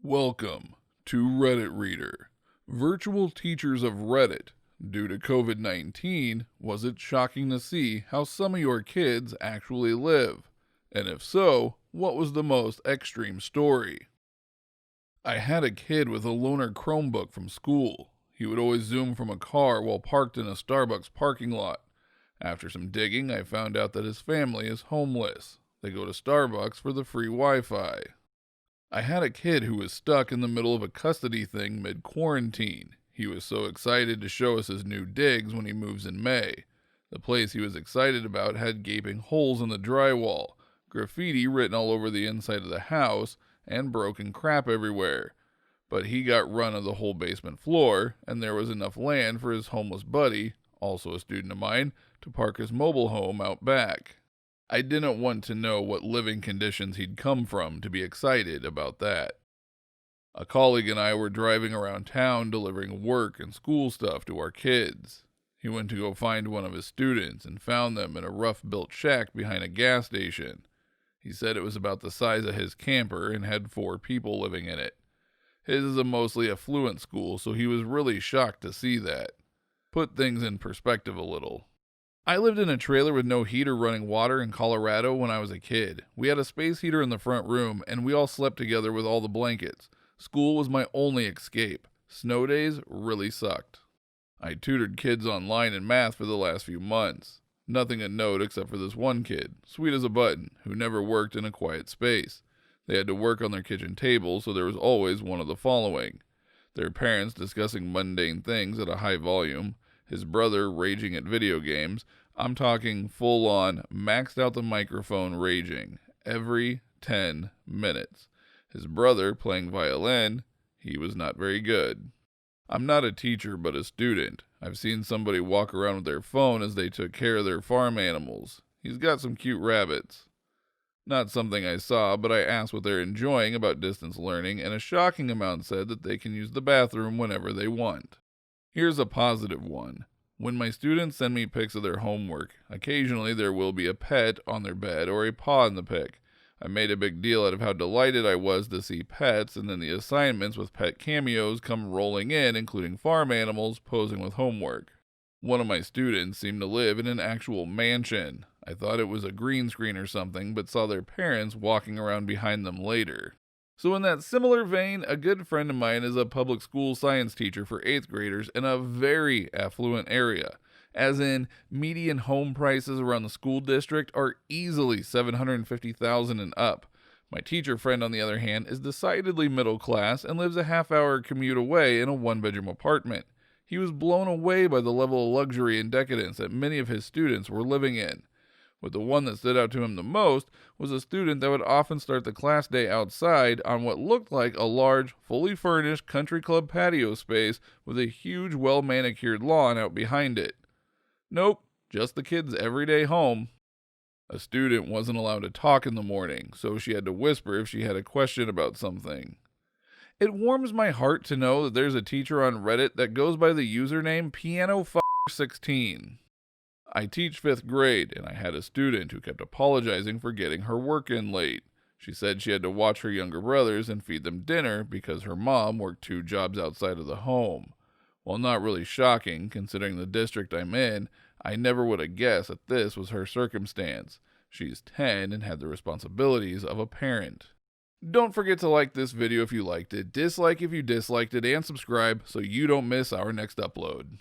Welcome to Reddit Reader. Virtual teachers of Reddit. Due to COVID-19, was it shocking to see how some of your kids actually live? And if so, what was the most extreme story? I had a kid with a loaner Chromebook from school. He would always Zoom from a car while parked in a Starbucks parking lot. After some digging, I found out that his family is homeless. They go to Starbucks for the free Wi-Fi. I had a kid who was stuck in the middle of a custody thing mid-quarantine. He was so excited to show us his new digs when he moves in May. The place he was excited about had gaping holes in the drywall, graffiti written all over the inside of the house, and broken crap everywhere. But he got run of the whole basement floor, and there was enough land for his homeless buddy, also a student of mine, to park his mobile home out back. I didn't want to know what living conditions he'd come from to be excited about that. A colleague and I were driving around town delivering work and school stuff to our kids. He went to go find one of his students and found them in a rough-built shack behind a gas station. He said it was about the size of his camper and had 4 people living in it. His is a mostly affluent school, so he was really shocked to see that. Put things in perspective a little. I lived in a trailer with no heater running water in Colorado when I was a kid. We had a space heater in the front room, and we all slept together with all the blankets. School was my only escape. Snow days really sucked. I tutored kids online in math for the last few months. Nothing to note except for this one kid, sweet as a button, who never worked in a quiet space. They had to work on their kitchen table, so there was always one of the following: their parents discussing mundane things at a high volume, his brother raging at video games. I'm talking full-on, maxed out the microphone raging, every 10 minutes. His brother playing violin. He was not very good. I'm not a teacher, but a student. I've seen somebody walk around with their phone as they took care of their farm animals. He's got some cute rabbits. Not something I saw, but I asked what they're enjoying about distance learning, and a shocking amount said that they can use the bathroom whenever they want. Here's a positive one. When my students send me pics of their homework, occasionally there will be a pet on their bed or a paw in the pic. I made a big deal out of how delighted I was to see pets, and then the assignments with pet cameos come rolling in, including farm animals posing with homework. One of my students seemed to live in an actual mansion. I thought it was a green screen or something, but saw their parents walking around behind them later. So in that similar vein, a good friend of mine is a public school science teacher for 8th graders in a very affluent area. As in, median home prices around the school district are easily $750,000 and up. My teacher friend, on the other hand, is decidedly middle class and lives a half-hour commute away in a 1-bedroom apartment. He was blown away by the level of luxury and decadence that many of his students were living in. But the one that stood out to him the most was a student that would often start the class day outside on what looked like a large, fully furnished country club patio space with a huge, well-manicured lawn out behind it. Nope, just the kid's everyday home. A student wasn't allowed to talk in the morning, so she had to whisper if she had a question about something. It warms my heart to know that there's a teacher on Reddit that goes by the username Piano16. I teach 5th grade, and I had a student who kept apologizing for getting her work in late. She said she had to watch her younger brothers and feed them dinner because her mom worked 2 jobs outside of the home. While not really shocking, considering the district I'm in, I never would have guessed that this was her circumstance. She's 10 and had the responsibilities of a parent. Don't forget to like this video if you liked it, dislike if you disliked it, and subscribe so you don't miss our next upload.